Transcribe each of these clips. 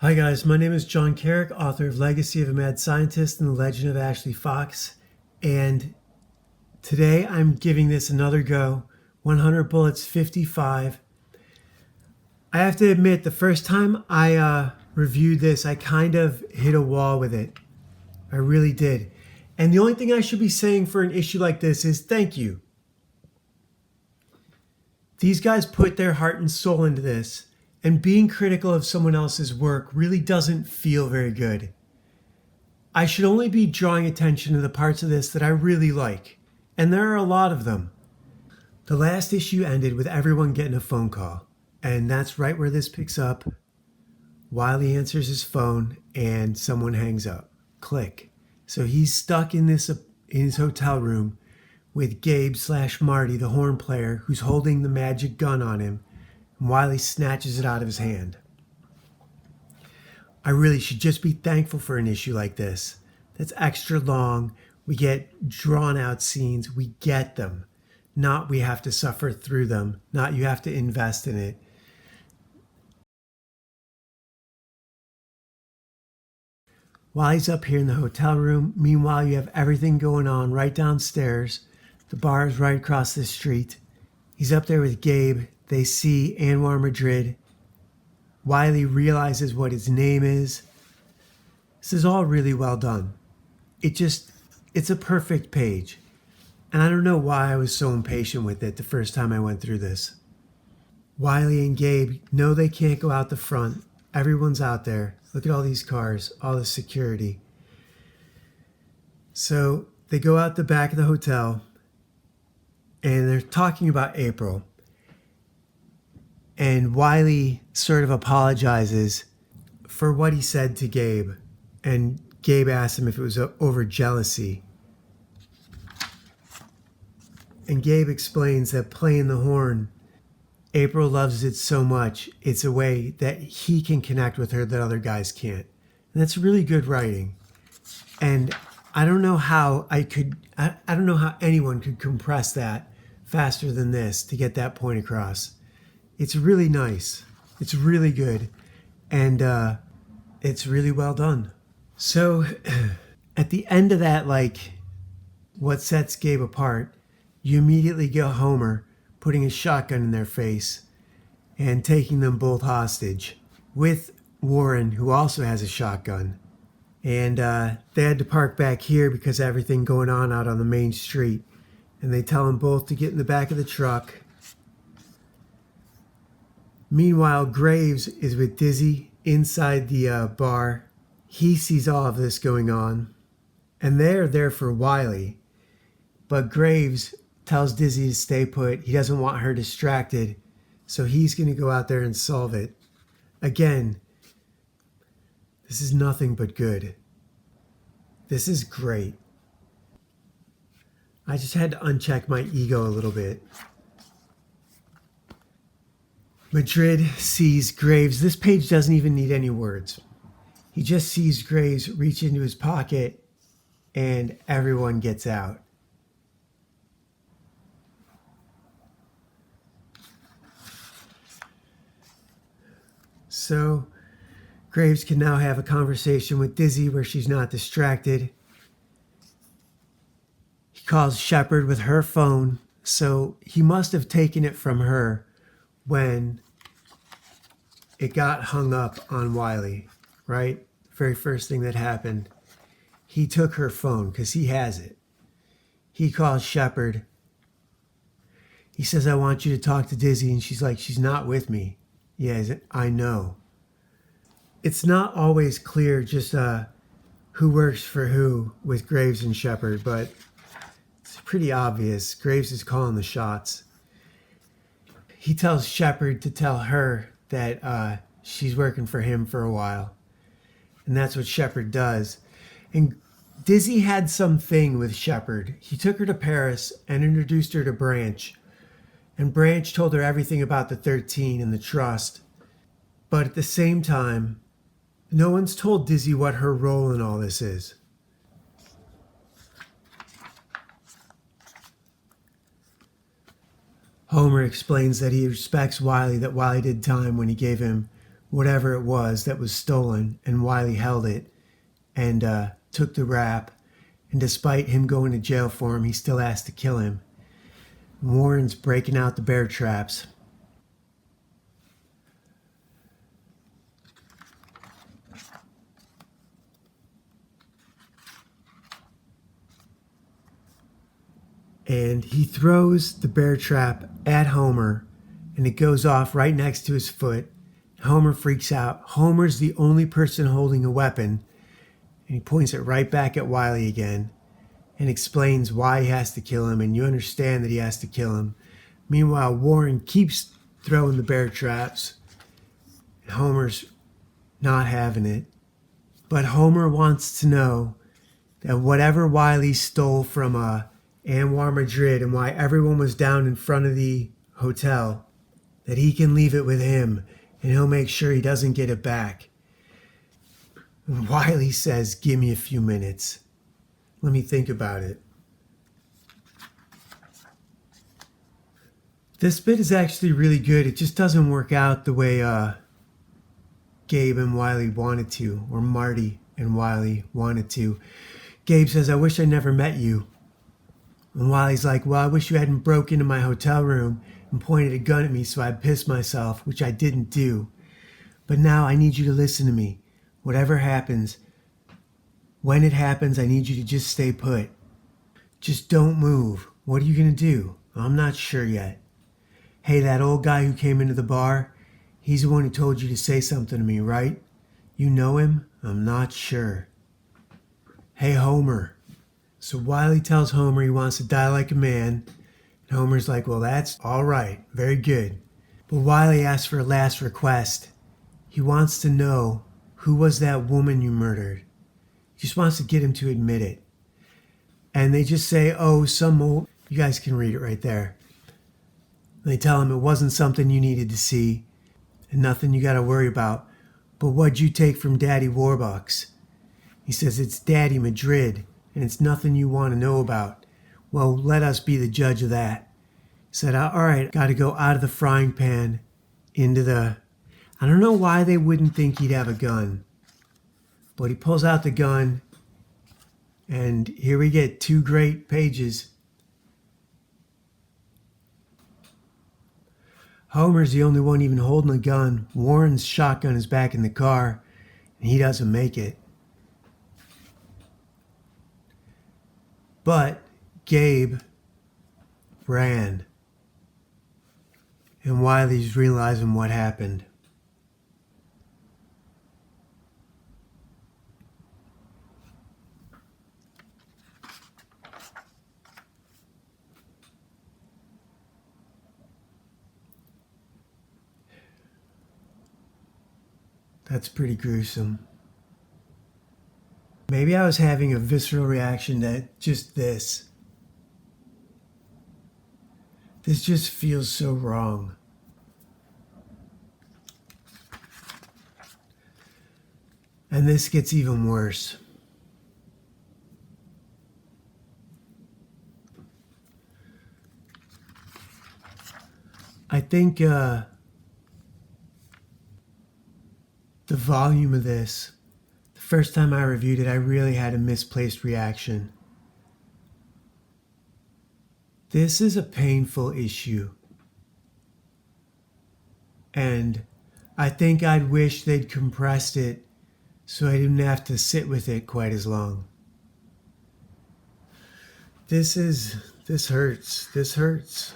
Hi guys, my name is John Carrick, author of Legacy of a Mad Scientist and The Legend of Ashley Fox, and today I'm giving this another go. 100 Bullets 55. I have to admit, the first time I reviewed this, I kind of hit a wall with it. I really did. And the only thing I should be saying for an issue like this is thank you. These guys put their heart and soul into this, and being critical of someone else's work really doesn't feel very good. I should only be drawing attention to the parts of this that I really like, and there are a lot of them. The last issue ended with everyone getting a phone call, and that's right where this picks up. Wiley answers his phone, and someone hangs up. Click. So he's stuck in his hotel room with Gabe/Marty, the horn player, who's holding the magic gun on him, and Wiley snatches it out of his hand. I really should just be thankful for an issue like this. That's extra long. We get drawn out scenes. We get them. Not we have to suffer through them. Not you have to invest in it. Wiley's up here in the hotel room. Meanwhile, you have everything going on right downstairs. The bar is right across the street. He's up there with Gabe. They see Anwar Madrid. Wiley realizes what his name is. This is all really well done. It's a perfect page. And I don't know why I was so impatient with it the first time I went through this. Wiley and Gabe know they can't go out the front. Everyone's out there. Look at all these cars, all the security. So they go out the back of the hotel and they're talking about April. And Wiley sort of apologizes for what he said to Gabe. And Gabe asks him if it was over jealousy. And Gabe explains that playing the horn, April loves it so much, it's a way that he can connect with her that other guys can't. And that's really good writing. And I don't know how I don't know how anyone could compress that faster than this to get that point across. It's really nice. It's really good. And it's really well done. So at the end of that, what sets Gabe apart, you immediately get Homer putting a shotgun in their face and taking them both hostage with Warren, who also has a shotgun. And they had to park back here because of everything going on out on the main street. And they tell them both to get in the back of the truck. Meanwhile, Graves is with Dizzy inside the bar. He sees all of this going on. And they're there for Wiley. But Graves tells Dizzy to stay put. He doesn't want her distracted. So he's going to go out there and solve it. Again, this is nothing but good. This is great. I just had to uncheck my ego a little bit. Madrid sees Graves. This page doesn't even need any words. He just sees Graves reach into his pocket and everyone gets out. So Graves can now have a conversation with Dizzy where she's not distracted. He calls Shepard with her phone, so he must have taken it from her when it got hung up on Wiley, right? Very first thing that happened. He took her phone because he has it. He calls Shepard. He says, I want you to talk to Dizzy. And she's like, she's not with me. Yeah, I know. It's not always clear just who works for who with Graves and Shepard, but it's pretty obvious. Graves is calling the shots. He tells Shepard to tell her that she's working for him for a while. And that's what Shepard does. And Dizzy had something with Shepard. He took her to Paris and introduced her to Branch. And Branch told her everything about the 13 and the trust. But at the same time, no one's told Dizzy what her role in all this is. Homer explains that he respects Wiley, that Wiley did time when he gave him whatever it was that was stolen, and Wiley held it and took the rap. And despite him going to jail for him, he still has to kill him. Warren's breaking out the bear traps. And he throws the bear trap at Homer, and it goes off right next to his foot. Homer freaks out. Homer's the only person holding a weapon, and he points it right back at Wiley again and explains why he has to kill him, and you understand that he has to kill him. Meanwhile, Warren keeps throwing the bear traps, and Homer's not having it. But Homer wants to know that whatever Wiley stole from Anwar Madrid and why everyone was down in front of the hotel, that he can leave it with him and he'll make sure he doesn't get it back. And Wiley says, "Give me a few minutes. Let me think about it." This bit is actually really good. It just doesn't work out the way Gabe and Wiley wanted to, or Marty and Wiley wanted to. Gabe says, "I wish I never met you." And Wiley's like, "Well, I wish you hadn't broke into my hotel room and pointed a gun at me so I'd piss myself, which I didn't do. But now I need you to listen to me. Whatever happens, when it happens, I need you to just stay put. Just don't move. What are you going to do? I'm not sure yet. Hey, that old guy who came into the bar, he's the one who told you to say something to me, right? You know him? I'm not sure. Hey, Homer." So Wiley tells Homer he wants to die like a man. And Homer's like, "Well, that's all right. Very good." But Wiley asks for a last request. He wants to know, who was that woman you murdered? He just wants to get him to admit it. And they just say, "Oh, some old..." You guys can read it right there. And they tell him it wasn't something you needed to see and nothing you got to worry about. But what'd you take from Daddy Warbucks? He says, "It's Daddy Madrid, and it's nothing you want to know about." "Well, let us be the judge of that." He said, "All right, got to go out of the frying pan into the..." I don't know why they wouldn't think he'd have a gun. But he pulls out the gun, and here we get 2 great pages. Homer's the only one even holding a gun. Warren's shotgun is back in the car, and he doesn't make it. But Gabe ran. And Wiley's realizing what happened. That's pretty gruesome. Maybe I was having a visceral reaction to just this. This just feels so wrong. And this gets even worse. I think the volume of this, the first time I reviewed it, I really had a misplaced reaction. This is a painful issue. And I think I'd wish they'd compressed it so I didn't have to sit with it quite as long. This hurts. This hurts.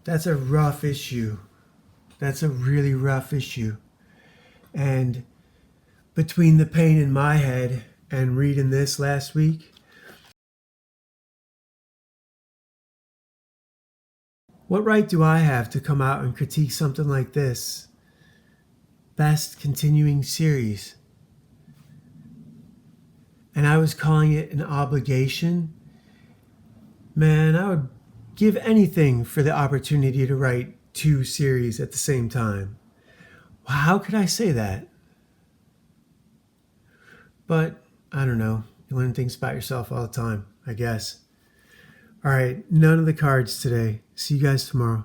That's a rough issue. That's a really rough issue. And between the pain in my head and reading this last week, what right do I have to come out and critique something like this? Best continuing series. And I was calling it an obligation. Man, I would give anything for the opportunity to write 2 series at the same time. How could I say that? But I don't know. You learn things about yourself all the time, I guess. All right, none of the cards today. See you guys tomorrow.